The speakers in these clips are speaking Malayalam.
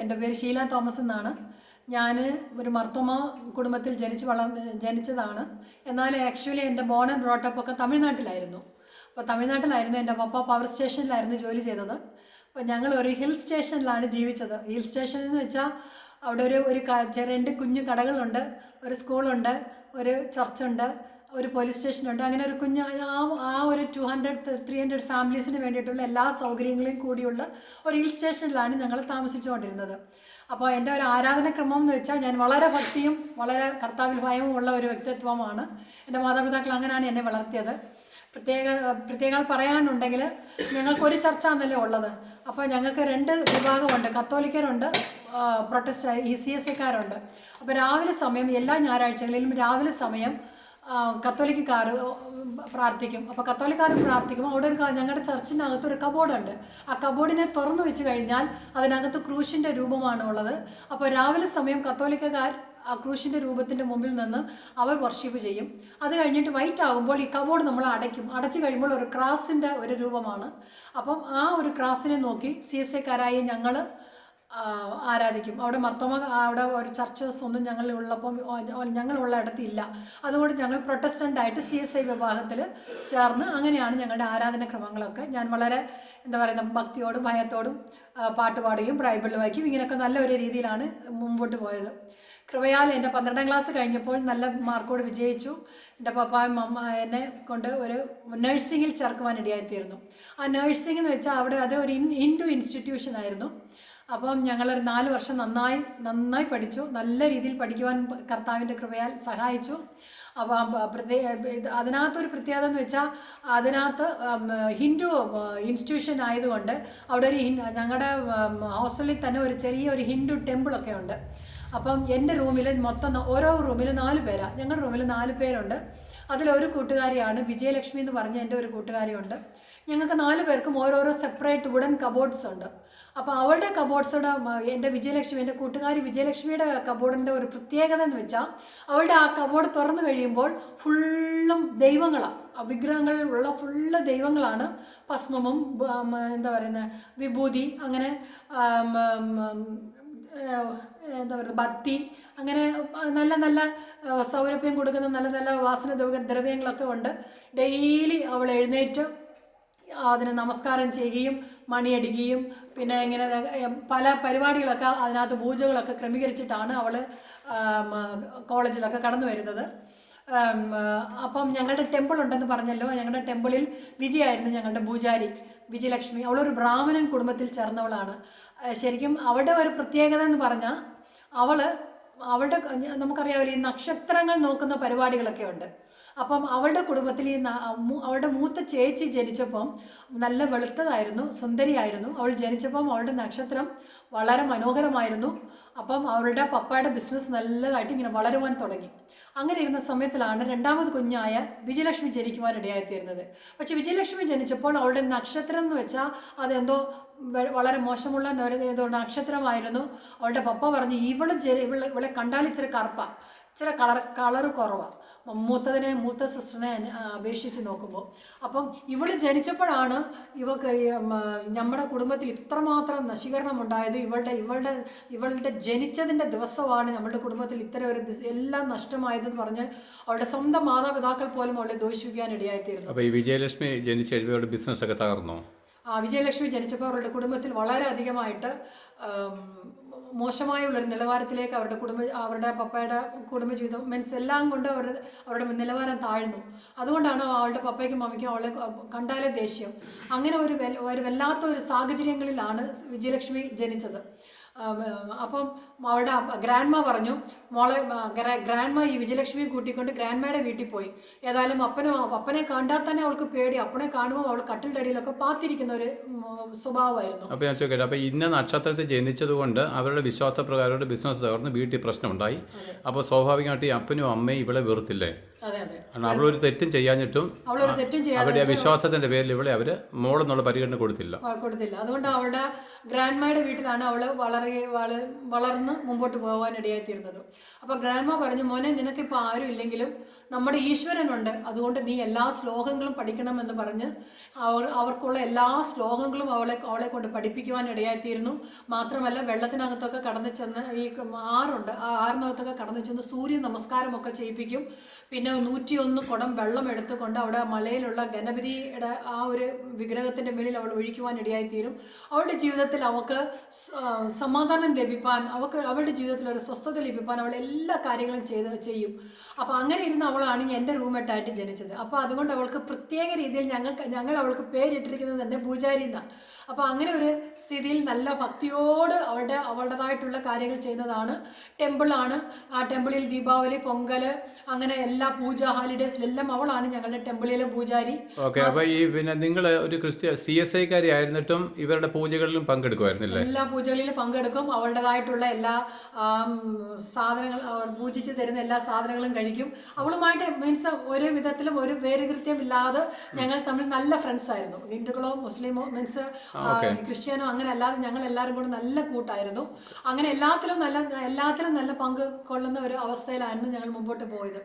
എൻ്റെ പേര് ഷീല തോമസ് എന്നാണ്. ഞാൻ ഒരു മർത്തോമ കുടുംബത്തിൽ ജനിച്ചതാണ്. എന്നാൽ ആക്ച്വലി എൻ്റെ ബോൺ ആൻഡ് ബ്രോട്ടപ്പ് ഒക്കെ തമിഴ്നാട്ടിലായിരുന്നു. അപ്പോൾ തമിഴ്നാട്ടിലായിരുന്നു എൻ്റെ പപ്പ പവർ സ്റ്റേഷനിലായിരുന്നു ജോലി ചെയ്തത്. അപ്പോൾ ഞങ്ങൾ ഒരു ഹിൽ സ്റ്റേഷനിലാണ് ജീവിച്ചത്. ഹിൽ സ്റ്റേഷൻ എന്ന് വെച്ചാൽ അവിടെ ഒരു രണ്ട് കുഞ്ഞു കടകളുണ്ട്, ഒരു സ്കൂളുണ്ട്, ഒരു ചർച്ചുണ്ട്, ഒരു പോലീസ് സ്റ്റേഷനുണ്ട്. അങ്ങനെ ഒരു കുഞ്ഞ് ഒരു 200-300 ഫാമിലീസിന് വേണ്ടിയിട്ടുള്ള എല്ലാ സൗകര്യങ്ങളും കൂടിയുള്ള ഒരു ഹിൽ സ്റ്റേഷനിലാണ് ഞങ്ങൾ താമസിച്ചുകൊണ്ടിരുന്നത്. അപ്പോൾ എൻ്റെ ഒരു ആരാധനക്രമം എന്ന് വെച്ചാൽ ഞാൻ വളരെ ഭക്തിയും വളരെ കർത്താവിൽ ഭയവും ഉള്ള ഒരു വ്യക്തിത്വമാണ്. എൻ്റെ മാതാപിതാക്കൾ അങ്ങനെയാണ് എന്നെ വളർത്തിയത്. പ്രത്യേകം പറയാനുണ്ടെങ്കിൽ ഞങ്ങൾക്കൊരു ചർച്ചാന്നല്ലേ ഉള്ളത്. അപ്പോൾ ഞങ്ങൾക്ക് 2 വിഭാഗമുണ്ട്, കത്തോലിക്കരുണ്ട്, പ്രൊട്ടസ്റ്റ് CSAക്കാരുണ്ട്. അപ്പോൾ രാവിലെ സമയം എല്ലാ ഞായറാഴ്ചകളിലും രാവിലെ സമയം കത്തോലിക്കക്കാർ പ്രാർത്ഥിക്കും. അപ്പോൾ കത്തോലിക്കാർ പ്രാർത്ഥിക്കുമ്പോൾ അവിടെ ഞങ്ങളുടെ ചർച്ചിനകത്ത് ഒരു കബോർഡുണ്ട്. ആ കബോർഡിനെ തുറന്നു വെച്ച് കഴിഞ്ഞാൽ അതിനകത്ത് ക്രൂശിൻ്റെ രൂപമാണ് ഉള്ളത്. അപ്പോൾ രാവിലെ സമയം കത്തോലിക്കക്കാർ ആ ക്രൂശിൻ്റെ രൂപത്തിൻ്റെ മുമ്പിൽ നിന്ന് അവർ വർഷിപ്പ് ചെയ്യും. അത് കഴിഞ്ഞിട്ട് വൈറ്റ് ആകുമ്പോൾ ഈ കബോർഡ് നമ്മൾ അടയ്ക്കും. അടച്ചു കഴിയുമ്പോൾ ഒരു ക്രാസിൻ്റെ ഒരു രൂപമാണ്. അപ്പം ആ ഒരു ക്രാസിനെ നോക്കി CSAക്കാരായി ഞങ്ങൾ ആരാധിക്കും. അവിടെ അവിടെ ഒരു ചർച്ചസ് ഒന്നും ഞങ്ങളുള്ള ഇടത്തില്ല. അതുകൊണ്ട് ഞങ്ങൾ പ്രൊട്ടസ്റ്റൻ്റായിട്ട് CSI വിഭാഗത്തിൽ ചേർന്ന് അങ്ങനെയാണ് ഞങ്ങളുടെ ആരാധനക്രമങ്ങളൊക്കെ. ഞാൻ വളരെ ഭക്തിയോടും ഭയത്തോടും പാട്ട് പാടുകയും ബൈബിൾ വായിക്കും. ഇങ്ങനെയൊക്കെ നല്ല ഒരു രീതിയിലാണ് മുമ്പോട്ട് പോയത്. കൃപയാൽ എൻ്റെ 12ാം ക്ലാസ് കഴിഞ്ഞപ്പോൾ നല്ല മാർക്കോട് വിജയിച്ചു. എൻ്റെ പപ്പായും എന്നെ കൊണ്ട് ഒരു നഴ്സിങ്ങിൽ ചേർക്കുവാനിടയായിത്തീർന്നു. ആ നഴ്സിംഗ് എന്ന് വെച്ചാൽ അവിടെ അത് ഒരു ഹിന്ദു ഇൻസ്റ്റിറ്റ്യൂഷൻ ആയിരുന്നു. അപ്പം ഞങ്ങളൊരു 4 വർഷം നന്നായി പഠിച്ചു. നല്ല രീതിയിൽ പഠിക്കുവാൻ കർത്താവിൻ്റെ കൃപയാൽ സഹായിച്ചു. അപ്പം അതിനകത്തൊരു പ്രത്യേകത എന്ന് വെച്ചാൽ അതിനകത്ത് ഹിന്ദു ഇൻസ്റ്റിറ്റ്യൂഷൻ ആയതുകൊണ്ട് അവിടെ ഞങ്ങളുടെ ഹോസ്റ്റലിൽ തന്നെ ഒരു ചെറിയൊരു ഹിന്ദു ടെമ്പിളൊക്കെ ഉണ്ട്. അപ്പം എൻ്റെ റൂമിൽ മൊത്തം ഓരോ റൂമിൽ 4 പേരാണ്. ഞങ്ങളുടെ റൂമിൽ 4 പേരുണ്ട്. അതിലൊരു കൂട്ടുകാരിയാണ് വിജയലക്ഷ്മി എന്ന് പറഞ്ഞ എൻ്റെ ഒരു കൂട്ടുകാരിയുണ്ട്. ഞങ്ങൾക്ക് 4 പേർക്കും ഓരോരോ സെപ്പറേറ്റ് വുഡൻ കബോർഡ്സ് ഉണ്ട്. അപ്പോൾ അവളുടെ കബോർഡ്സുടെ എൻ്റെ കൂട്ടുകാരി വിജയലക്ഷ്മിയുടെ കബോർഡിൻ്റെ ഒരു പ്രത്യേകത എന്ന് വെച്ചാൽ അവളുടെ ആ കബോർഡ് തുറന്നു കഴിയുമ്പോൾ ഫുള്ളും ദൈവങ്ങളാണ്. വിഗ്രഹങ്ങൾ ഉള്ള ഫുള്ള് ദൈവങ്ങളാണ്. ഭസ്മവും വിഭൂതി, അങ്ങനെ ഭക്തി, അങ്ങനെ നല്ല നല്ല സൗരഭ്യം കൊടുക്കുന്ന നല്ല നല്ല വാസന ദ്രവ്യങ്ങളൊക്കെ ഉണ്ട്. ഡെയിലി അവൾ എഴുന്നേറ്റ് അതിന് നമസ്കാരം ചെയ്യുകയും മണിയടിക്കുകയും പിന്നെ ഇങ്ങനെ പല പരിപാടികളൊക്കെ അതിനകത്ത് പൂജകളൊക്കെ ക്രമീകരിച്ചിട്ടാണ് അവൾ കോളേജിലൊക്കെ കടന്നു വരുന്നത്. അപ്പം ഞങ്ങളുടെ ടെമ്പിൾ ഉണ്ടെന്ന് പറഞ്ഞല്ലോ. ഞങ്ങളുടെ ടെമ്പിളിൽ വിജയായിരുന്നു ഞങ്ങളുടെ പൂജാരി. വിജയലക്ഷ്മി അവളൊരു ബ്രാഹ്മണൻ കുടുംബത്തിൽ ചേർന്നവളാണ്. ശരിക്കും അവളുടെ ഒരു പ്രത്യേകത എന്ന് പറഞ്ഞാൽ അവളുടെ നമുക്കറിയാമല്ലോ ഈ നക്ഷത്രങ്ങൾ നോക്കുന്ന പരിപാടികളൊക്കെ ഉണ്ട്. അപ്പം അവളുടെ കുടുംബത്തിൽ അവളുടെ മൂത്ത ചേച്ചി ജനിച്ചപ്പം നല്ല വെളുത്തതായിരുന്നു, സുന്ദരിയായിരുന്നു. അവൾ ജനിച്ചപ്പം അവളുടെ നക്ഷത്രം വളരെ മനോഹരമായിരുന്നു. അപ്പം അവളുടെ പപ്പയുടെ ബിസിനസ് നല്ലതായിട്ട് ഇങ്ങനെ വളരുവാൻ തുടങ്ങി. അങ്ങനെ ഇരുന്ന സമയത്തിലാണ് 2ാമത് കുഞ്ഞായ വിജയലക്ഷ്മി ജനിക്കുവാനിടയായിത്തീരുന്നത്. പക്ഷെ വിജയലക്ഷ്മി ജനിച്ചപ്പോൾ അവളുടെ നക്ഷത്രം എന്ന് വെച്ചാൽ അതെന്തോ വളരെ മോശമുള്ള ഏതോ നക്ഷത്രമായിരുന്നു. അവളുടെ പപ്പ പറഞ്ഞു ഇവളെ കണ്ടാൽ ഇച്ചിരി കറുപ്പാണ്, ഇച്ചിരി കളറ് കുറവാണ് മൂത്ത സിസ്റ്ററിനെ അപേക്ഷിച്ച് നോക്കുമ്പോൾ. അപ്പം ഇവൾ ജനിച്ചപ്പോഴാണ് നമ്മുടെ കുടുംബത്തിൽ ഇത്രമാത്രം നശീകരണം ഉണ്ടായത്. ഇവളുടെ ജനിച്ചതിൻ്റെ ദിവസമാണ് നമ്മുടെ കുടുംബത്തിൽ ഇത്തരം ഒരു എല്ലാം നഷ്ടമായതെന്ന് പറഞ്ഞ് അവളുടെ സ്വന്തം മാതാപിതാക്കൾ പോലും അവളെ ദോഷിപ്പിക്കാൻ ഇടയായിത്തീരുന്നു. അപ്പോൾ ഈ വിജയലക്ഷ്മി ജനിച്ച അവരുടെ ബിസിനസ് ഒക്കെ തകർന്നോ? വിജയലക്ഷ്മി ജനിച്ചപ്പോൾ അവരുടെ കുടുംബത്തിൽ വളരെ അധികമായിട്ട് മോശമായുള്ളൊരു നിലവാരത്തിലേക്ക് അവരുടെ പപ്പയുടെ കുടുംബജീവിതം എല്ലാം കൊണ്ട് അവരുടെ നിലവാരം താഴ്ന്നു. അതുകൊണ്ടാണ് അവളുടെ പപ്പയ്ക്കും മമ്മിക്കും അവളെ കണ്ടാലേ ദേഷ്യം. അങ്ങനെ ഒരു വല്ലാത്ത ഒരു സാഹചര്യങ്ങളിലാണ് വിജയലക്ഷ്മി ജനിച്ചത്. അപ്പം അവളുടെ ഗ്രാൻഡ്മ പറഞ്ഞു, മോളെ ഗ്രാൻഡ്മ ഈ വിജയലക്ഷ്മിയെ കൂട്ടിക്കൊണ്ട് ഗ്രാൻഡ്മയുടെ വീട്ടിൽ പോയി. ഏതായാലും അപ്പനെ കണ്ടാൽ തന്നെ അവൾക്ക് പേടി. അപ്പനെ കാണുമ്പോൾ അവൾ കട്ടിലിൻ്റെ അടിയിലൊക്കെ പാത്തിരിക്കുന്ന ഒരു സ്വഭാവമായിരുന്നു. അപ്പോൾ ഞാൻ ചോദിക്കട്ടെ, അപ്പോൾ ഇന്ന നക്ഷത്രത്തിൽ ജനിച്ചത് കൊണ്ട് അവരുടെ വിശ്വാസപ്രകാരം ബിസിനസ് തകർന്ന് വീട്ടിൽ പ്രശ്നമുണ്ടായി. അപ്പോൾ സ്വാഭാവികമായിട്ട് ഈ അപ്പനും അമ്മയും ഇവളെ വെറുത്തില്ലേ? അതെ അതെ. കാരണം അവളൊരു തെറ്റും ചെയ്യാഞ്ഞിട്ടും അവളൊരു തെറ്റും അവരുടെ ചെയ്യാതെ വിശ്വാസത്തിൻ്റെ പേരിൽ ഇവളെ അവർ മോളെന്നുള്ള പരിഗണന കൊടുത്തില്ല. കൊടുത്തില്ല. അതുകൊണ്ട് അവളുടെ ഗ്രാൻഡ്മയുടെ വീട്ടിലാണ് അവൾ വളർന്ന് മുമ്പോട്ട് പോകാൻ ഇടയായിത്തീരുന്നത്. അപ്പോൾ ഗ്രാൻഡ്മ പറഞ്ഞു, മോനെ നിനക്കിപ്പോൾ ആരും ഇല്ലെങ്കിലും നമ്മുടെ ഈശ്വരനുണ്ട്, അതുകൊണ്ട് നീ എല്ലാ ശ്ലോകങ്ങളും പഠിക്കണമെന്ന് പറഞ്ഞ് അവർക്കുള്ള എല്ലാ ശ്ലോകങ്ങളും അവളെ കൊണ്ട് പഠിപ്പിക്കുവാൻ ഇടയായിത്തീരുന്നു. മാത്രമല്ല വെള്ളത്തിനകത്തൊക്കെ കടന്നു ചെന്ന് ഈ ആറുണ്ട്, ആ ആറിനകത്തൊക്കെ കടന്നു ചെന്ന് സൂര്യ നമസ്കാരമൊക്കെ ചെയ്യിപ്പിക്കും. പിന്നെ 101 കുടം വെള്ളം എടുത്തുകൊണ്ട് അവിടെ മലയിലുള്ള ഗണപതിയുടെ ആ ഒരു വിഗ്രഹത്തിൻ്റെ മേലിൽ അവൾ ഒഴിക്കുവാൻ ഇടയായിത്തീരും. അവളുടെ ജീവിതത്തിൽ അവൾക്ക് സമാധാനം ലഭിപ്പാൻ, അവളുടെ ജീവിതത്തിൽ ഒരു സ്വസ്ഥത ലഭിപ്പാൻ അവൾ എല്ലാ കാര്യങ്ങളും ചെയ്യും. അപ്പോൾ അങ്ങനെ ഇരുന്ന് അവളാണ് എൻ്റെ റൂംമേറ്റായിട്ട് ജനിച്ചത്. അപ്പോൾ അതുകൊണ്ട് അവൾക്ക് പ്രത്യേക രീതിയിൽ ഞങ്ങൾ അവൾക്ക് പേരിട്ടിരിക്കുന്നത് തന്നെ പൂജാരി എന്നാണ്. അപ്പോൾ അങ്ങനെ ഒരു സ്ഥിതിയിൽ നല്ല ഭക്തിയോട് അവളുടേതായിട്ടുള്ള കാര്യങ്ങൾ ചെയ്യുന്നതാണ്. ടെമ്പിളാണ്. ആ ടെമ്പിളിൽ ദീപാവലി, പൊങ്കൽ, അങ്ങനെ എല്ലാ പൂജ ഹോളിഡേയ്സിലെല്ലാം അവളാണ് ഞങ്ങളുടെ ടെമ്പിളിലെ പൂജാരി. ഓക്കെ. അപ്പോൾ ഈ പിന്നെ നിങ്ങൾ ഒരു CSI കാരി ആയിരുന്നിട്ടും ഇവരുടെ പൂജകളിലും പങ്കെടുക്കുമായിരുന്നില്ലേ? എല്ലാ പൂജകളിലും പങ്കെടുക്കും. അവളുടേതായിട്ടുള്ള എല്ലാ സാധനങ്ങൾ, അവർ പൂജിച്ച് തരുന്ന എല്ലാ സാധനങ്ങളും കഴിക്കും. അവളുമായിട്ട് മീൻസ് ഒരു വിധത്തിലും ഒരു വേരുകൃത്യമില്ലാതെ ഞങ്ങൾ തമ്മിൽ നല്ല ഫ്രണ്ട്സ് ആയിരുന്നു. ഹിന്ദുക്കളോ മുസ്ലിമോ മീൻസ് ക്രിസ്ത്യാനോ അങ്ങനെ അല്ലാതെ ഞങ്ങൾ എല്ലാവരും കൂടെ നല്ല കൂട്ടായിരുന്നു. അങ്ങനെ എല്ലാത്തിലും നല്ല പങ്ക് കൊള്ളുന്ന ഒരു അവസ്ഥയിലായിരുന്നു ഞങ്ങൾ മുമ്പോട്ട് പോയത്.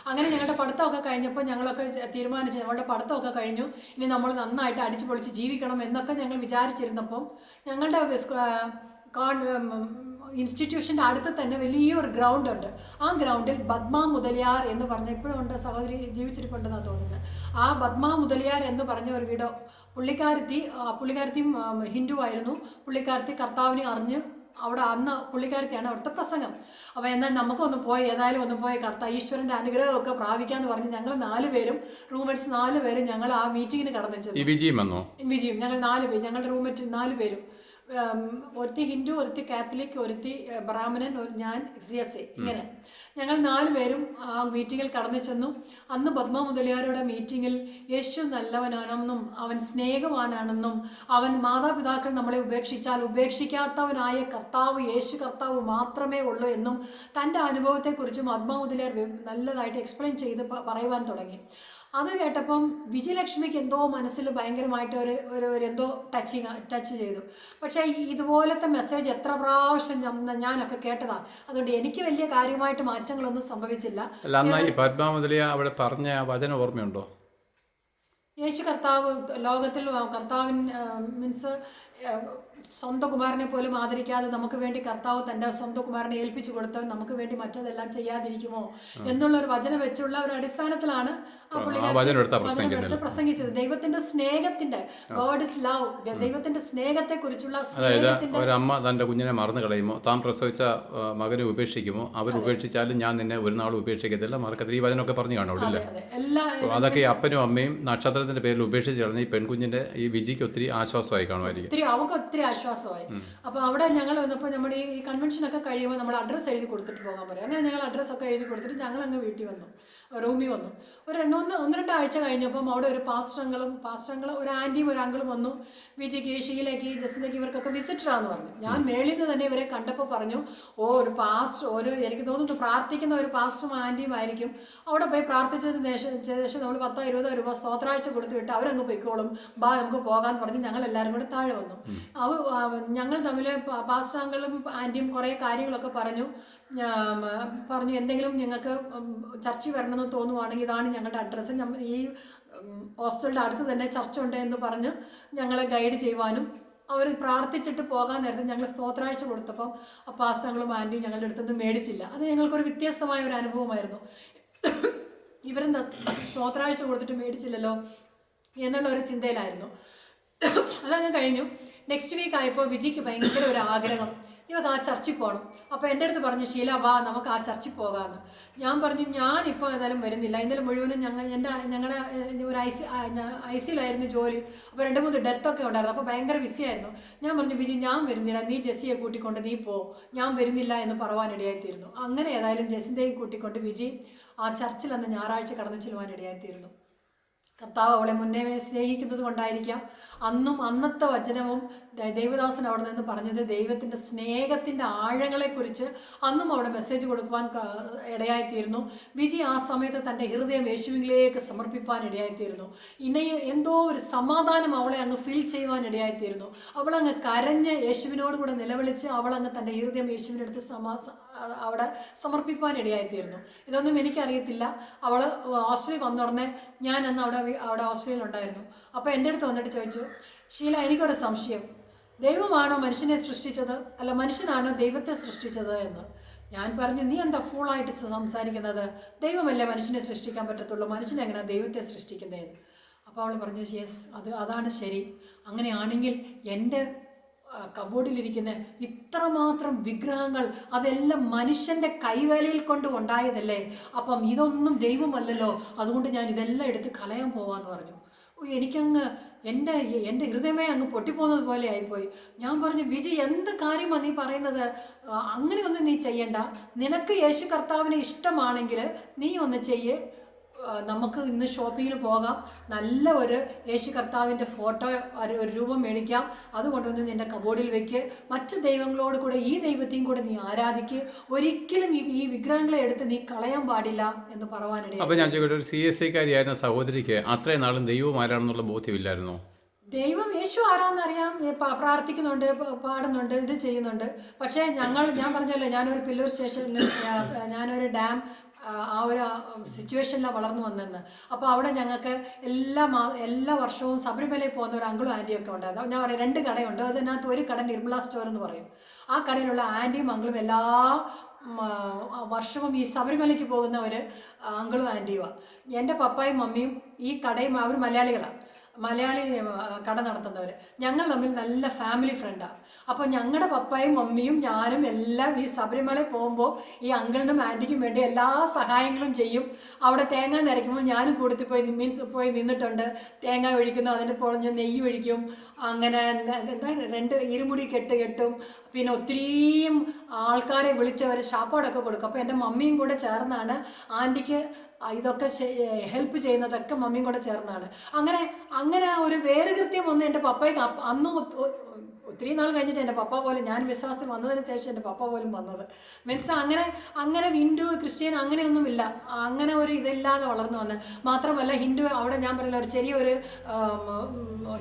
അങ്ങനെ ഞങ്ങളുടെ പഠിത്തമൊക്കെ കഴിഞ്ഞപ്പോൾ ഞങ്ങളൊക്കെ തീരുമാനിച്ചു, ഞങ്ങളുടെ പഠിത്തമൊക്കെ കഴിഞ്ഞു, ഇനി നമ്മൾ നന്നായിട്ട് അടിച്ചു പൊളിച്ച് ജീവിക്കണം എന്നൊക്കെ ഞങ്ങൾ വിചാരിച്ചിരുന്നപ്പം ഞങ്ങളുടെ ഇൻസ്റ്റിറ്റ്യൂഷൻ്റെ അടുത്ത് തന്നെ വലിയൊരു ഗ്രൗണ്ട് ഉണ്ട്. ആ ഗ്രൗണ്ടിൽ പത്മ മുതലിയാർ എന്ന് പറഞ്ഞ, ഇപ്പോഴും ഉണ്ട്, സഹോദരി ജീവിച്ചിരിപ്പുണ്ടെന്നാണ് തോന്നുന്നത്. ആ പത്മ മുതലിയാർ എന്ന് പറഞ്ഞ ഒരു വീടോ, പുള്ളിക്കാരത്തിയും ഹിന്ദു ആയിരുന്നു. പുള്ളിക്കാരത്തി കർത്താവിനെ അറിഞ്ഞ് അവിടെ അന്ന് പുള്ളിക്കാരത്തിയാണ് അവിടുത്തെ പ്രസംഗം. അപ്പോൾ എന്നാൽ നമുക്കൊന്ന് പോയി ഏതായാലും ഒന്ന് പോയി ഈശ്വരൻ്റെ അനുഗ്രഹമൊക്കെ പ്രാപിക്കാമെന്ന് പറഞ്ഞ് ഞങ്ങൾ 4 പേരും റൂംമേറ്റ്സ് 4 പേരും ഞങ്ങൾ ആ മീറ്റിങ്ങിന് കടന്നു ചെന്നു. വിജയും ഞങ്ങൾ 4 പേര്, ഞങ്ങളുടെ റൂംമേറ്റ് 4 പേരും, ഒരുത്തി ഹിന്ദു, ഒരുത്തി കാത്തലിക്, ഒരുത്തി ബ്രാഹ്മണൻ, ഞാൻ CSI, ഇങ്ങനെ ഞങ്ങൾ 4 പേരും ആ മീറ്റിങ്ങിൽ കടന്നു ചെന്നു. അന്ന് പത്മ മുതലിയാരുടെ മീറ്റിങ്ങിൽ യേശു നല്ലവനാണെന്നും അവൻ സ്നേഹവാനാണെന്നും അവൻ മാതാപിതാക്കൾ നമ്മളെ ഉപേക്ഷിച്ചാൽ ഉപേക്ഷിക്കാത്തവനായ കർത്താവ് യേശു കർത്താവ് മാത്രമേ ഉള്ളൂ എന്നും തൻ്റെ അനുഭവത്തെക്കുറിച്ചും പത്മ മുതലിയാർ നല്ലതായിട്ട് എക്സ്പ്ലെയിൻ ചെയ്ത് പറയുവാൻ തുടങ്ങി. അത് കേട്ടപ്പം വിജയലക്ഷ്മിക്ക് എന്തോ മനസ്സിൽ ഭയങ്കരമായിട്ട് ഒരു എന്തോ ടച്ച് ചെയ്തു. പക്ഷേ ഇതുപോലത്തെ മെസ്സേജ് എത്ര പ്രാവശ്യം ഞാനൊക്കെ കേട്ടതാണ്. അതുകൊണ്ട് എനിക്ക് വലിയ കാര്യമായിട്ട് മാറ്റങ്ങളൊന്നും സംഭവിച്ചില്ല. പത്മ മുതലിയ അവിടെ പറഞ്ഞ വചനം ഓർമ്മയുണ്ടോ? യേശു കർത്താവ് ലോകത്തിൽ കർത്താവിൻ മീൻസ് സ്വന്തം കുമാരനെ പോലും ആദരിക്കാതെ നമുക്ക് വേണ്ടി കർത്താവ് തൻ്റെ സ്വന്തം കുമാരനെ ഏൽപ്പിച്ചു കൊടുത്തവൻ നമുക്ക് വേണ്ടി മറ്റതെല്ലാം ചെയ്യാതിരിക്കുമോ എന്നുള്ളൊരു വചനം വെച്ചുള്ള ഒരു അടിസ്ഥാനത്തിലാണ് ആ പുള്ളിക്കാരൻ പ്രസംഗിച്ചത്. ദൈവത്തിന്റെ സ്നേഹത്തിന്റെ, ഗോഡ് ഇസ് ലവ്, ദൈവത്തിന്റെ സ്നേഹത്തെ കുറിച്ചുള്ള സ്നേഹത്തിന്റെ. ഒരമ്മ തന്റെ കുഞ്ഞിനെ മറന്നു കളയുമോ, താൻ പ്രസവിച്ച മകനെ ഉപേക്ഷിക്കുമോ, അവർ ഉപേക്ഷിച്ചാലും ഞാൻ നിന്നെ ഒരു നാളും ഉപേക്ഷിക്കത്തില്ല, മറക്കത്തില്ല, ഈ വചനമൊക്കെ പറഞ്ഞു കാണും. അതൊക്കെ ഈ അപ്പനും അമ്മയും നക്ഷത്രത്തിന്റെ പേരിൽ ഉപേക്ഷിച്ച് കളഞ്ഞ ഈ പെൺകുഞ്ഞിന്റെ ഈ വിജിക്ക് ഒത്തിരി ആശ്വാസമായി കാണുമായിരിക്കും. അവർക്ക് ഒത്തിരി ആശ്വാസമായി. അപ്പോൾ അവിടെ ഞങ്ങൾ വന്നപ്പോൾ നമ്മുടെ ഈ കൺവെൻഷനൊക്കെ കഴിയുമ്പോൾ നമ്മൾ അഡ്രസ്സ് എഴുതി കൊടുത്തിട്ട് പോകാൻ പറയും. അങ്ങനെ ഞങ്ങൾ അഡ്രസ്സൊക്കെ എഴുതി കൊടുത്തിട്ട് ഞങ്ങൾ അങ്ങ് വീട്ടിൽ വന്നു, റൂമിൽ വന്നു. ഒരു 1-2 ആഴ്ച കഴിഞ്ഞപ്പം അവിടെ ഒരു പാസ്റ്ററും ഒരു ആൻറ്റിയും ഒരു അങ്കിളും വന്നു. വിജിക്ക്, ഷീലയ്ക്ക്, ജസ്റ്റിനയ്ക്ക് ഇവർക്കൊക്കെ വിസിറ്ററാന്ന് പറഞ്ഞു. ഞാൻ മേളിൽ നിന്ന് തന്നെ ഇവരെ കണ്ടപ്പോൾ പറഞ്ഞു, ഒരു പാസ്റ്റർ, എനിക്ക് തോന്നുന്നു പ്രാർത്ഥിക്കുന്ന ഒരു പാസ്റ്ററും ആൻറ്റിയും ആയിരിക്കും. അവിടെ പോയി പ്രാർത്ഥിച്ചതിന് ശേഷം നമ്മൾ 10-20 രൂപ സ്തോത്രാഴ്ച കൊടുത്തു വിട്ട് അവരങ്ങ് പൊയ്ക്കോളും, നമുക്ക് പോകാമെന്ന് പറഞ്ഞ് ഞങ്ങൾ എല്ലാവരും കൂടെ താഴെ വന്നു. ഞങ്ങൾ തമ്മിൽ പാസ്റ്ററും ആൻറ്റിയും കുറേ കാര്യങ്ങളൊക്കെ പറഞ്ഞു. എന്തെങ്കിലും ഞങ്ങൾക്ക് ചർച്ച വരണമെന്ന് തോന്നുവാണെങ്കിൽ ഇതാണ് ഞങ്ങളുടെ അഡ്രസ്സ്, ഈ ഹോസ്റ്റലിൻ്റെ അടുത്ത് തന്നെ ചർച്ച ഉണ്ട് എന്ന് പറഞ്ഞ് ഞങ്ങളെ ഗൈഡ് ചെയ്യുവാനും അവർ പ്രാർത്ഥിച്ചിട്ട് പോകാൻ നേരത്തെ ഞങ്ങൾ സ്തോത്രാഴ്ച കൊടുത്തപ്പം പാസ്റ്ററും ആൻറ്റിയും ഞങ്ങളുടെ അടുത്തൊന്നും മേടിച്ചില്ല. അത് ഞങ്ങൾക്കൊരു വ്യത്യസ്തമായ ഒരു അനുഭവമായിരുന്നു. ഇവരെന്താ സ്തോത്രാഴ്ച കൊടുത്തിട്ട് മേടിച്ചില്ലല്ലോ എന്നുള്ള ഒരു ചിന്തയിലായിരുന്നു. അതങ്ങ് കഴിഞ്ഞു. നെക്സ്റ്റ് വീക്ക് ആയപ്പോൾ വിജിക്ക് ഭയങ്കര ഒരു ആഗ്രഹം, ഇവർക്ക് ആ ചർച്ചിൽ പോകണം. അപ്പോൾ എൻ്റെ അടുത്ത് പറഞ്ഞു, ഷീല വാ നമുക്ക് ആ ചർച്ചിൽ പോകാമെന്ന്. ഞാൻ പറഞ്ഞു, ഞാനിപ്പോൾ ഏതായാലും വരുന്നില്ല. ഇന്നലെ മുഴുവനും ഞങ്ങളുടെ ഒരു ICയിലായിരുന്നു ജോലി. അപ്പോൾ 2-3 ഡെത്തൊക്കെ ഉണ്ടായിരുന്നു. അപ്പോൾ ഭയങ്കര ബിസിയായിരുന്നു. ഞാൻ പറഞ്ഞു, വിജി ഞാൻ വരുന്നില്ല, നീ ജെസ്സിയെ കൂട്ടിക്കൊണ്ട് നീ പോ, ഞാൻ വരുന്നില്ല എന്ന് പറയുവാനിടയായിത്തീരുന്നു. അങ്ങനെ ഏതായാലും ജെസ്സിൻ്റെയും കൂട്ടിക്കൊണ്ട് വിജി ആ ചർച്ചിൽ അന്ന് ഞായറാഴ്ച കടന്നു ചെല്ലുവാനിടയായിത്തീരുന്നു. കർത്താവ് അവളെ മുന്നേ സ്നേഹിക്കുന്നത് കൊണ്ടായിരിക്കാം അന്നത്തെ വചനവും ദേവദാസൻ അവിടെ നിന്ന് പറഞ്ഞത് ദൈവത്തിൻ്റെ സ്നേഹത്തിൻ്റെ ആഴങ്ങളെക്കുറിച്ച് അന്നും അവിടെ മെസ്സേജ് കൊടുക്കുവാൻ ഇടയായിത്തീരുന്നു. വിജി ആ സമയത്ത് തൻ്റെ ഹൃദയം യേശുവിലേക്ക് സമർപ്പിക്കാൻ ഇടയായിത്തീരുന്നു. ഇനി എന്തോ ഒരു സമാധാനം അവളെ അങ്ങ് ഫീൽ ചെയ്യുവാൻ ഇടയായിത്തീരുന്നു. അവളങ്ങ് കരഞ്ഞ് യേശുവിനോട് കൂടെ നിലവിളിച്ച് അവളങ്ങ് തൻ്റെ ഹൃദയം യേശുവിൻ്റെ അടുത്ത് അവിടെ സമർപ്പിക്കാൻ ഇടയായിത്തീരുന്നു. ഇതൊന്നും എനിക്കറിയത്തില്ല. അവൾ ഓസ്ട്രേലിയ വന്ന ഉടനെ ഞാൻ അന്ന് അവിടെ ഓസ്ട്രേലിയയിലുണ്ടായിരുന്നു. അപ്പോൾ എൻ്റെ അടുത്ത് വന്നിട്ട് ചോദിച്ചു, ഷീല, എനിക്കൊരു സംശയം, ദൈവമാണോ മനുഷ്യനെ സൃഷ്ടിച്ചത് അല്ല മനുഷ്യനാണോ ദൈവത്തെ സൃഷ്ടിച്ചത് എന്ന്. ഞാൻ പറഞ്ഞു, നീ എന്താ ഫുള്ളായിട്ട് സംസാരിക്കുന്നത്? ദൈവമല്ലേ മനുഷ്യനെ സൃഷ്ടിക്കാൻ പറ്റത്തുള്ളൂ, മനുഷ്യനെങ്ങനെയാണ് ദൈവത്തെ സൃഷ്ടിക്കുന്നതെന്ന്. അപ്പോൾ അവൾ പറഞ്ഞു, യെസ്, അതാണ് ശരി. അങ്ങനെയാണെങ്കിൽ എൻ്റെ കബോർഡിലിരിക്കുന്ന ഇത്രമാത്രം വിഗ്രഹങ്ങൾ അതെല്ലാം മനുഷ്യൻ്റെ കൈവേലയിൽ കൊണ്ട് ഉണ്ടായതല്ലേ, അപ്പം ഇതൊന്നും ദൈവമല്ലല്ലോ, അതുകൊണ്ട് ഞാൻ ഇതെല്ലാം എടുത്ത് കളയാൻ പോവാന്ന് പറഞ്ഞു. എനിക്കങ്ങ് എൻ്റെ ഹൃദയമേ അങ്ങ് പൊട്ടിപ്പോകുന്നത് പോലെ ആയിപ്പോയി. ഞാൻ പറഞ്ഞു, വിജി, എന്ത് കാര്യമാണ് നീ പറയുന്നത്? അങ്ങനെയൊന്നും നീ ചെയ്യണ്ട. നിനക്ക് യേശു കർത്താവിനെ ഇഷ്ടമാണെങ്കിൽ നീ ഒന്ന് ചെയ്യേ. നമുക്ക് ഇന്ന് ഷോപ്പിങ്ങിന് പോകാം, നല്ല ഒരു യേശു കർത്താവിൻ്റെ ഫോട്ടോ ഒരു രൂപം മേടിക്കാം, അതുകൊണ്ടൊന്ന് നിൻ്റെ കബോർഡിൽ വെക്ക്. മറ്റ് ദൈവങ്ങളോട് കൂടെ ഈ ദൈവത്തെയും കൂടെ നീ ആരാധിക്ക്. ഒരിക്കലും ഈ വിഗ്രഹങ്ങളെ എടുത്ത് നീ കളയാൻ പാടില്ല എന്ന് പറയാനിടയിൽ. അപ്പോൾ ഞാൻ ചോദിക്കട്ടെ, ഒരു CSI കാരിയായിരുന്ന സഹോദരിക്ക് അത്രയും നാളും ദൈവം ആരാണെന്നുള്ള ബോധ്യമില്ലായിരുന്നോ? ദൈവം യേശു ആരാന്നറിയാം, പ്രാർത്ഥിക്കുന്നുണ്ട്, പാടുന്നുണ്ട്, ഇത് ചെയ്യുന്നുണ്ട്. പക്ഷേ ഞാൻ പറഞ്ഞല്ലോ, ഞാനൊരു പില്ലൂർ സ്റ്റേഷനിൽ ഞാനൊരു ഡാം ആ ഒരു സിറ്റുവേഷനിലാണ് വളർന്നു വന്നതെന്ന്. അപ്പോൾ അവിടെ ഞങ്ങൾക്ക് എല്ലാ വർഷവും ശബരിമലയിൽ പോകുന്ന ഒരു അങ്കിളും ആൻറ്റിയും ഒക്കെ ഉണ്ടായിരുന്നു. ഞാൻ പറയാം, 2 കടയുണ്ട്. അതിനകത്ത് ഒരു കട നിർമ്മല സ്റ്റോർ എന്ന് പറയും. ആ കടയിലുള്ള ആൻറ്റിയും അങ്കിളും എല്ലാ വർഷവും ഈ ശബരിമലയ്ക്ക് പോകുന്ന ഒരു അങ്കിളും ആൻറ്റിയുമാണ്. എൻ്റെ പപ്പായും മമ്മിയും ഈ കടയും, അവർ മലയാളി കട നടത്തുന്നവർ. ഞങ്ങൾ തമ്മിൽ നല്ല ഫാമിലി ഫ്രണ്ടാണ്. അപ്പോൾ ഞങ്ങളുടെ പപ്പായും മമ്മിയും ഞാനും എല്ലാം ഈ ശബരിമലയിൽ പോകുമ്പോൾ ഈ അങ്കിളിനും ആൻറ്റിക്കും വേണ്ടി എല്ലാ സഹായങ്ങളും ചെയ്യും. അവിടെ തേങ്ങ നിരയ്ക്കുമ്പോൾ ഞാനും കൂടത്തിൽ പോയി നിന്നിട്ടുണ്ട്. തേങ്ങ ഒഴിക്കുന്നു, അതിൻ്റെ പൊളഞ്ഞ് നെയ്യ് ഒഴിക്കും, അങ്ങനെ എന്താ 2 ഇരുമുടി കെട്ടും. പിന്നെ ഒത്തിരിയും ആൾക്കാരെ വിളിച്ചവർ ശാപ്പാടൊക്കെ കൊടുക്കും. അപ്പോൾ എൻ്റെ മമ്മിയും കൂടെ ചേർന്നാണ് ആൻറ്റിക്ക് ഇതൊക്കെ ഹെൽപ്പ് ചെയ്യുന്നതൊക്കെ മമ്മിയും കൂടെ ചേർന്നാണ്. അങ്ങനെ ഒരു വേറുകൃത്യം ഒന്നും എൻ്റെ പപ്പയ്ക്ക് അന്ന് ഒത്തിരി നാൾ കഴിഞ്ഞിട്ട് എൻ്റെ പപ്പ പോലും, ഞാൻ വിശ്വാസത്തിൽ വന്നതിന് ശേഷം എൻ്റെ പപ്പ പോലും വന്നത്. മീൻസ് അങ്ങനെ ഹിന്ദു ക്രിസ്ത്യൻ അങ്ങനെയൊന്നുമില്ല, അങ്ങനെ ഒരു ഇതില്ലാതെ വളർന്നു വന്ന്. മാത്രമല്ല ഹിന്ദു അവിടെ ഞാൻ പറയില്ല, ഒരു ചെറിയൊരു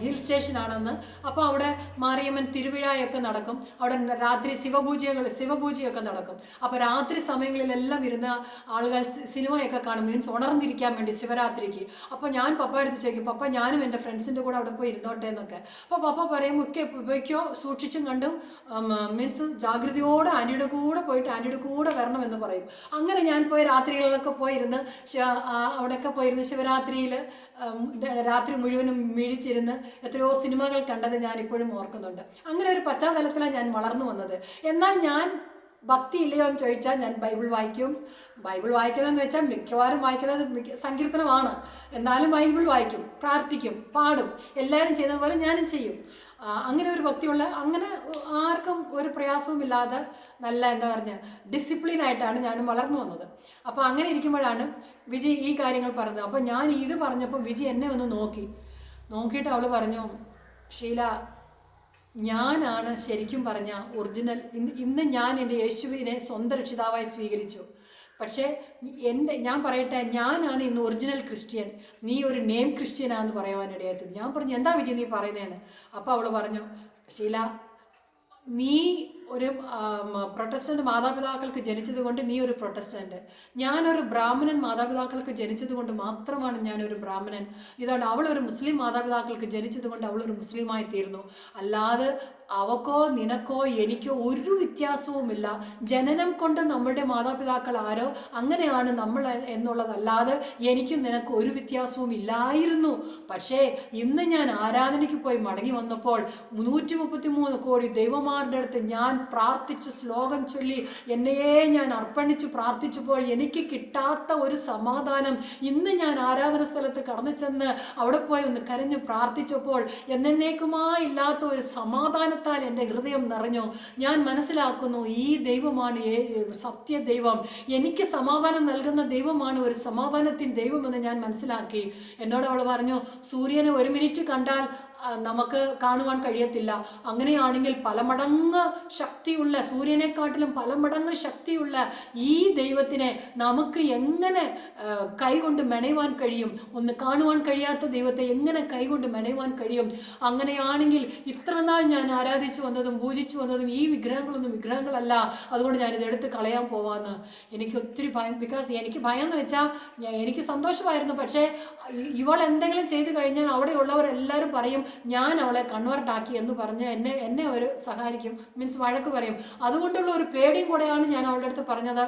ഹിൽ സ്റ്റേഷനാണെന്ന്. അപ്പോൾ അവിടെ മാരിയമ്മൻ തിരുവിഴായൊക്കെ നടക്കും. അവിടെ രാത്രി ശിവപൂജയൊക്കെ നടക്കും. അപ്പോൾ രാത്രി സമയങ്ങളിലെല്ലാം ഇരുന്ന ആളുകൾ സിനിമയൊക്കെ കാണും, മീൻസ് ഉണർന്നിരിക്കാൻ വേണ്ടി ശിവരാത്രിക്ക്. അപ്പോൾ ഞാൻ പപ്പ എടുത്ത് ചോദിക്കും, പപ്പ ഞാനും എൻ്റെ ഫ്രണ്ട്സിൻ്റെ കൂടെ അവിടെ പോയി ഇരുന്നോട്ടെ എന്നൊക്കെ. അപ്പോൾ പപ്പ പറയും, ഉപയോഗിക്കോ, സൂക്ഷിച്ചും കണ്ടും, മീൻസ് ജാഗ്രതയോടെ ആൻറ്റിയുടെ കൂടെ പോയിട്ട് ആൻറ്റിയുടെ കൂടെ വരണം എന്ന് പറയും. അങ്ങനെ ഞാൻ പോയി രാത്രികളിലൊക്കെ പോയിരുന്ന് അവിടെയൊക്കെ പോയിരുന്ന് ശിവരാത്രിയിൽ രാത്രി മുഴുവനും മിഴിച്ചിരുന്ന് എത്രയോ സിനിമകൾ കണ്ടത് ഞാൻ ഇപ്പോഴും ഓർക്കുന്നുണ്ട്. അങ്ങനെ ഒരു പശ്ചാത്തലത്തിലാണ് ഞാൻ വളർന്നു വന്നത്. എന്നാൽ ഞാൻ ഭക്തി ഇല്ലയോ എന്ന് ചോദിച്ചാൽ ഞാൻ ബൈബിൾ വായിക്കും. ബൈബിൾ വായിക്കുന്നതെന്ന് വെച്ചാൽ മിക്കവാറും വായിക്കുന്നത് സങ്കീർത്തനമാണ്. എന്നാലും ബൈബിൾ വായിക്കും, പ്രാർത്ഥിക്കും, പാടും, എല്ലാവരും ചെയ്യുന്ന പോലെ ഞാനും ചെയ്യും. അങ്ങനെ ഒരു ഭക്തിയുള്ള, അങ്ങനെ ആർക്കും ഒരു പ്രയാസവുമില്ലാതെ നല്ല എന്താ പറഞ്ഞ ഡിസിപ്ലിനായിട്ടാണ് ഞാനും വളർന്നു വന്നത്. അപ്പോൾ അങ്ങനെ ഇരിക്കുമ്പോഴാണ് വിജി ഈ കാര്യങ്ങൾ പറഞ്ഞത്. അപ്പോൾ ഞാൻ ഇത് പറഞ്ഞപ്പോൾ വിജി എന്നെ ഒന്ന് നോക്കിയിട്ട് അവൾ പറഞ്ഞു, ഷീല, ഞാനാണ് ശരിക്കും പറഞ്ഞ ഒറിജിനൽ. ഇന്ന് ഞാൻ എൻ്റെ യേശുവിനെ സ്വന്തം രക്ഷിതാവായി സ്വീകരിച്ചു. പക്ഷേ ഞാൻ പറയട്ടെ, ഞാനാണ് ഇന്ന് ഒറിജിനൽ ക്രിസ്ത്യൻ, നീ ഒരു നെയിം ക്രിസ്ത്യനാന്ന് പറയുവാനിടയായത്. ഞാൻ പറഞ്ഞു, എന്താ വിജയ് നീ പറയുന്നതെന്ന്. അപ്പോൾ അവൾ പറഞ്ഞു, ഷീല, നീ ഒരു പ്രൊട്ടസ്റ്റൻ്റ് മാതാപിതാക്കൾക്ക് ജനിച്ചത് കൊണ്ട് നീ ഒരു പ്രൊട്ടസ്റ്റൻ്റ്, ഞാനൊരു ബ്രാഹ്മണൻ മാതാപിതാക്കൾക്ക് ജനിച്ചത് കൊണ്ട് മാത്രമാണ് ഞാനൊരു ബ്രാഹ്മണൻ. ഇതാണ് അവളൊരു മുസ്ലിം മാതാപിതാക്കൾക്ക് ജനിച്ചത് കൊണ്ട് അവളൊരു മുസ്ലിമായി തീർന്നു. അല്ലാതെ അവക്കോ നിനക്കോ എനിക്കോ ഒരു വ്യത്യാസവുമില്ല. ജനനം കൊണ്ട് നമ്മളുടെ മാതാപിതാക്കൾ ആരോ അങ്ങനെയാണ് നമ്മൾ എന്നുള്ളതല്ലാതെ എനിക്കും നിനക്ക് ഒരു വ്യത്യാസവും ഇല്ലായിരുന്നു. പക്ഷേ ഇന്ന് ഞാൻ ആരാധനയ്ക്ക് പോയി മടങ്ങി വന്നപ്പോൾ 133 കോടി ദൈവമാരുടെ അടുത്ത് ഞാൻ പ്രാർത്ഥിച്ച് ശ്ലോകം ചൊല്ലി എന്നെയേ ഞാൻ അർപ്പണിച്ച് പ്രാർത്ഥിച്ചപ്പോൾ എനിക്ക് കിട്ടാത്ത ഒരു സമാധാനം, ഇന്ന് ഞാൻ ആരാധന സ്ഥലത്ത് കടന്നു ചെന്ന് അവിടെ പോയി ഒന്ന് കരഞ്ഞ് പ്രാർത്ഥിച്ചപ്പോൾ എന്നേക്കുമായി ഇല്ലാത്ത ഒരു സമാധാനം സമാധാനത്താൽ എൻ്റെ ഹൃദയം നിറഞ്ഞു. ഞാൻ മനസ്സിലാക്കുന്നു ഈ ദൈവമാണ് സത്യ ദൈവം, എനിക്ക് സമാധാനം നൽകുന്ന ദൈവമാണ് ഒരു സമാധാനത്തിൻ ദൈവമെന്ന് ഞാൻ മനസ്സിലാക്കി. എന്നോട് അവൾ പറഞ്ഞു, സൂര്യനെ 1 മിനിറ്റ് കണ്ടാൽ നമുക്ക് കാണുവാൻ കഴിയത്തില്ല. അങ്ങനെയാണെങ്കിൽ പല മടങ്ങ് ശക്തിയുള്ള, സൂര്യനെക്കാട്ടിലും പല മടങ്ങ് ശക്തിയുള്ള ഈ ദൈവത്തിനെ നമുക്ക് എങ്ങനെ കൈകൊണ്ട് മെനയുവാൻ കഴിയും? ഒന്ന് കാണുവാൻ കഴിയാത്ത ദൈവത്തെ എങ്ങനെ കൈകൊണ്ട് മെനയുവാൻ കഴിയും? അങ്ങനെയാണെങ്കിൽ ഇത്ര നാൾ ഞാൻ ആരാധിച്ചു വന്നതും പൂജിച്ചു വന്നതും ഈ വിഗ്രഹങ്ങളൊന്നും വിഗ്രഹങ്ങളല്ല, അതുകൊണ്ട് ഞാനിത് എടുത്ത് കളയാൻ പോവാന്ന്. എനിക്ക് ഒത്തിരി ഭയം. ബിക്കോസ് എനിക്ക് ഭയം എന്ന് വെച്ചാൽ എനിക്ക് സന്തോഷമായിരുന്നു. പക്ഷേ ഇവൾ എന്തെങ്കിലും ചെയ്തു കഴിഞ്ഞാൽ അവിടെയുള്ളവരെല്ലാവരും പറയും ഞാൻ അവളെ കൺവേർട്ടാക്കി എന്ന് പറഞ്ഞ് എന്നെ അവർ സഹായിക്കും, മീൻസ് വഴക്ക് പറയും. അതുകൊണ്ടുള്ള ഒരു പേടിയും കൂടെയാണ് ഞാൻ അവളുടെ അടുത്ത് പറഞ്ഞത്,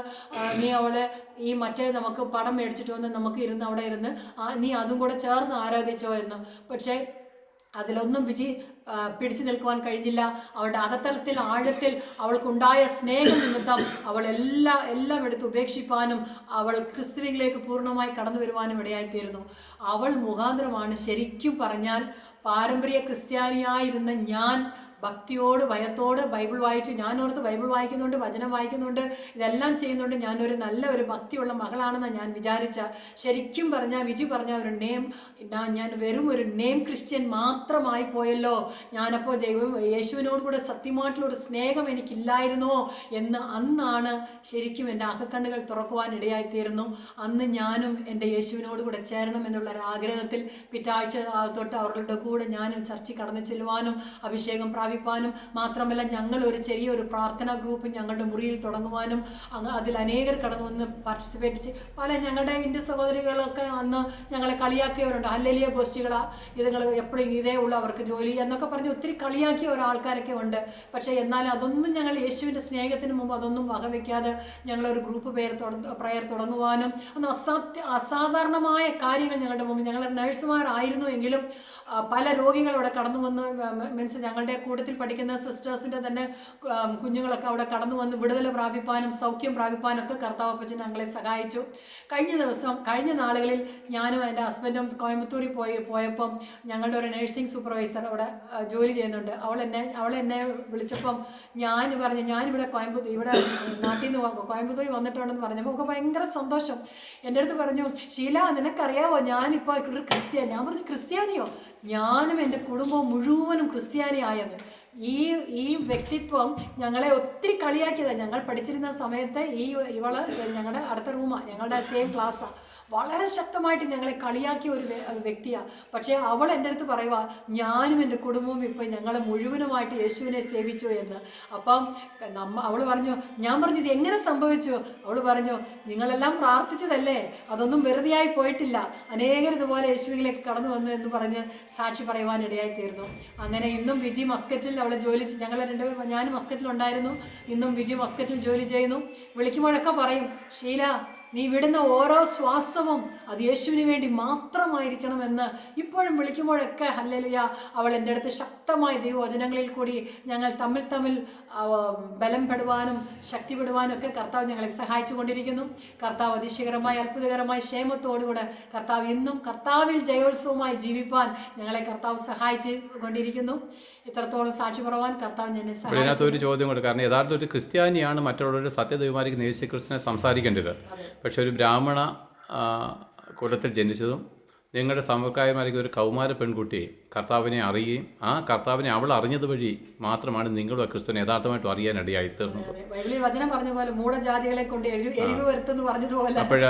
നീ അവളെ ഈ മറ്റേ നമുക്ക് പടം മേടിച്ചിട്ട് വന്ന് നമുക്ക് ഇരുന്ന് അവിടെ ഇരുന്ന് നീ അതും കൂടെ ചേർന്ന് ആരാധിച്ചോ എന്ന്. പക്ഷേ അതിലൊന്നും വിജി പിടിച്ചു നിൽക്കുവാൻ കഴിഞ്ഞില്ല. അവളുടെ അകത്തലത്തിൽ ആഴത്തിൽ അവൾക്കുണ്ടായ സ്നേഹം നിമിത്തം അവൾ എല്ലാം എടുത്ത് ഉപേക്ഷിപ്പാനും അവൾ ക്രിസ്തുവിലേക്ക് പൂർണ്ണമായി കടന്നു വരുവാനും ഇടയായിത്തീരുന്നു. അവൾ മുഖാന്തരമാണ് ശരിക്കും പറഞ്ഞാൽ പാരമ്പര്യ ക്രിസ്ത്യാനിയായിരുന്ന ഞാൻ ഭക്തിയോട് ഭയത്തോട് ബൈബിൾ വായിച്ചു. ഞാനോർത്ത് ബൈബിൾ വായിക്കുന്നുണ്ട്, വചനം വായിക്കുന്നുണ്ട്, ഇതെല്ലാം ചെയ്യുന്നുണ്ട്, ഞാനൊരു നല്ല ഒരു ഭക്തിയുള്ള മകളാണെന്ന് ഞാൻ വിചാരിച്ച. ശരിക്കും പറഞ്ഞാൽ വിജി പറഞ്ഞ ഒരു ഞാൻ വെറും ഒരു നെയിം ക്രിസ്ത്യൻ മാത്രമായി പോയല്ലോ. ഞാനപ്പോൾ യേശുവിനോട് കൂടെ സത്യമായിട്ടുള്ളൊരു സ്നേഹം എനിക്കില്ലായിരുന്നോ എന്ന് അന്നാണ് ശരിക്കും എൻ്റെ അകക്കണ്ണുകൾ തുറക്കുവാൻ ഇടയായിത്തീരുന്നു. അന്ന് ഞാനും എൻ്റെ യേശുവിനോട് കൂടെ ചേരണം എന്നുള്ളൊരു ആഗ്രഹത്തിൽ പിറ്റാഴ്ച തൊട്ട് അവരുടെ കൂടെ ഞാനും ചർച്ചിൽ കടന്നു ചെല്ലുവാനും അഭിഷേകം പ്രാപിപ്പാനും, മാത്രമല്ല ഞങ്ങൾ ഒരു ചെറിയൊരു പ്രാർത്ഥനാ ഗ്രൂപ്പ് ഞങ്ങളുടെ മുറിയിൽ തുടങ്ങുവാനും അതിൽ അനേകർ കടന്നു വന്ന് പാർട്ടിസിപ്പേറ്റ് പല ഞങ്ങളുടെ ഇന്ത്യ സഹോദരികളൊക്കെ അന്ന് ഞങ്ങളെ കളിയാക്കിയവരുണ്ട്. ഹല്ലേലൂയ ഗോഷ്ഠികളാ, ഇതുങ്ങൾ എപ്പോഴും ഇതേ ഉള്ളൂ അവർക്ക് ജോലി എന്നൊക്കെ പറഞ്ഞ് ഒത്തിരി കളിയാക്കിയ ഒരാൾക്കാരൊക്കെ ഉണ്ട്. പക്ഷേ എന്നാലും അതൊന്നും ഞങ്ങൾ യേശുവിൻ്റെ സ്നേഹത്തിന് മുമ്പ് അതൊന്നും വകവയ്ക്കാതെ ഞങ്ങളൊരു ഗ്രൂപ്പ് പ്രയർ തുടങ്ങുവാനും അന്ന് അസാധാരണമായ കാര്യങ്ങൾ ഞങ്ങളുടെ മുമ്പിൽ, ഞങ്ങൾ നഴ്സുമാരായിരുന്നു എങ്കിലും പല രോഗികളവിടെ കടന്നു വന്ന്, മീൻസ് ഞങ്ങളുടെ കൂട്ടത്തിൽ പഠിക്കുന്ന സിസ്റ്റേഴ്സിൻ്റെ തന്നെ കുഞ്ഞുങ്ങളൊക്കെ അവിടെ കടന്നു വന്ന് വിടുതൽ പ്രാപിപ്പാനും സൗഖ്യം പ്രാപിപ്പാനും ഒക്കെ കർത്താവ് അപ്പച്ചൻ ഞങ്ങളെ സഹായിച്ചു. കഴിഞ്ഞ നാളുകളിൽ ഞാനും എൻ്റെ ഹസ്ബൻഡും കോയമ്പത്തൂരിൽ പോയപ്പം ഞങ്ങളുടെ ഒരു നഴ്സിംഗ് സൂപ്പർവൈസർ അവിടെ ജോലി ചെയ്യുന്നുണ്ട്. അവളെന്നെ വിളിച്ചപ്പം ഞാൻ പറഞ്ഞു ഞാനിവിടെ ഇവിടെ നാട്ടിൽ നിന്ന് കോയമ്പത്തൂരിൽ വന്നിട്ടുണ്ടെന്ന് പറഞ്ഞപ്പോൾ ഒക്കെ ഭയങ്കര സന്തോഷം. എൻ്റെ അടുത്ത് പറഞ്ഞു, ഷീല നിനക്കറിയാവോ ഞാനിപ്പോൾ ഒരു ക്രിസ്ത്യാനി. ഞാൻ പറഞ്ഞു ക്രിസ്ത്യാനിയോ? ഞാനും എൻ്റെ കുടുംബവും മുഴുവനും ക്രിസ്ത്യാനിയായെന്ന്. ഈ വ്യക്തിത്വം ഞങ്ങളെ ഒത്തിരി കളിയാക്കിയതാണ്. ഞങ്ങൾ പഠിച്ചിരുന്ന സമയത്ത് ഇവള് ഞങ്ങളുടെ അടുത്ത റൂമാണ്, ഞങ്ങളുടെ സെയിം ക്ലാസ്സാണ്. വളരെ ശക്തമായിട്ട് ഞങ്ങളെ കളിയാക്കിയ ഒരു വ്യക്തിയാണ്. പക്ഷേ അവൾ എൻ്റെ അടുത്ത് പറയുക ഞാനും എൻ്റെ കുടുംബവും ഇപ്പം ഞങ്ങളെ മുഴുവനുമായിട്ട് യേശുവിനെ സേവിച്ചു എന്ന്. അപ്പം അവൾ പറഞ്ഞു, ഞാൻ പറഞ്ഞു ഇത് എങ്ങനെ സംഭവിച്ചു? അവൾ പറഞ്ഞു നിങ്ങളെല്ലാം പ്രാർത്ഥിച്ചതല്ലേ, അതൊന്നും വെറുതെയായി പോയിട്ടില്ല, അനേകർ ഇതുപോലെ യേശുവിലേക്ക് കടന്നു വന്നു എന്ന് പറഞ്ഞ് സാക്ഷി പറയുവാൻ ഇടയായിത്തീർന്നു. അങ്ങനെ ഇന്നും വിജി മസ്കറ്റിൽ അവളെ ജോലി, ഞങ്ങൾ രണ്ടുപേരും, ഞാൻ മസ്കറ്റിലുണ്ടായിരുന്നു, ഇന്നും വിജി മസ്കറ്റിൽ ജോലി ചെയ്യുന്നു. വിളിക്കുമ്പോഴൊക്കെ പറയും, ഷീല നീ വിടുന്ന ഓരോ ശ്വാസവും അത് യേശുവിന് വേണ്ടി മാത്രമായിരിക്കണമെന്ന് ഇപ്പോഴും വിളിക്കുമ്പോഴൊക്കെ ഹല്ലേലൂയ അവൾ എൻ്റെ അടുത്ത് ശക്തമായ ദൈവവചനങ്ങളിൽ കൂടി ഞങ്ങൾ തമ്മിൽ ബലംപ്പെടുവാനും ശക്തിപ്പെടുവാനും ഒക്കെ കർത്താവ് ഞങ്ങളെ സഹായിച്ചു കൊണ്ടിരിക്കുന്നു. കർത്താവ് അതിശയകരമായി അത്ഭുതകരമായി ക്ഷേമത്തോടുകൂടെ കർത്താവ് ഇന്നും കർത്താവിൽ ജയോത്സവമായി ജീവിപ്പാൻ ഞങ്ങളെ കർത്താവ് സഹായിച്ചു കൊണ്ടിരിക്കുന്നു. ഇത്രത്തോളം സാക്ഷി പറയാൻ കർത്താവ് എന്നെ സഹായിച്ചു. ഇതിനകത്ത് ഒരു ചോദ്യം കൊണ്ട്, കാരണം യഥാർത്ഥ ഒരു ക്രിസ്ത്യാനിയാണ് മറ്റുള്ളവരുടെ സത്യദൈവമായിരിക്കും യേശുക്രിസ്തുവിനെ സംസാരിക്കേണ്ടത്. പക്ഷെ ഒരു ബ്രാഹ്മണ കുലത്തിൽ ജനിച്ചതും നിങ്ങളുടെ സമക്കായമായിരിക്കും ഒരു കൗമാര പെൺകുട്ടി കർത്താവിനെ അറിയുകയും ആ കർത്താവിനെ അവൾ അറിഞ്ഞത് വഴി മാത്രമാണ് നിങ്ങളും ക്രിസ്തുവിനെ യഥാർത്ഥമായിട്ടും അറിയാനിടയായി തീർന്നത്. അപ്പോൾ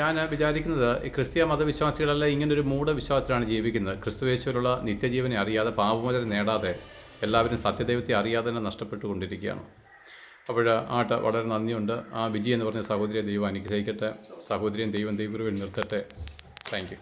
ഞാൻ വിചാരിക്കുന്നത് ഈ ക്രിസ്തീയ മതവിശ്വാസികളെല്ലാം ഇങ്ങനൊരു മൂഢവിശ്വാസത്തിലാണ് ജീവിക്കുന്നത്. ക്രിസ്തുയേശുവിലുള്ള നിത്യജീവനെ അറിയാതെ പാപമോചനം നേടാതെ എല്ലാവരും സത്യദൈവത്തെ അറിയാതെ തന്നെ നഷ്ടപ്പെട്ടുകൊണ്ടിരിക്കുകയാണ്. അപ്പോൾ വളരെ നന്ദിയുണ്ട്. വിജി എന്ന് പറഞ്ഞ സഹോദരിയെ ദൈവം അനുഗ്രഹിക്കട്ടെ. സഹോദരിയും ദൈവം ദൈവം നിർത്തട്ടെ. Thank you.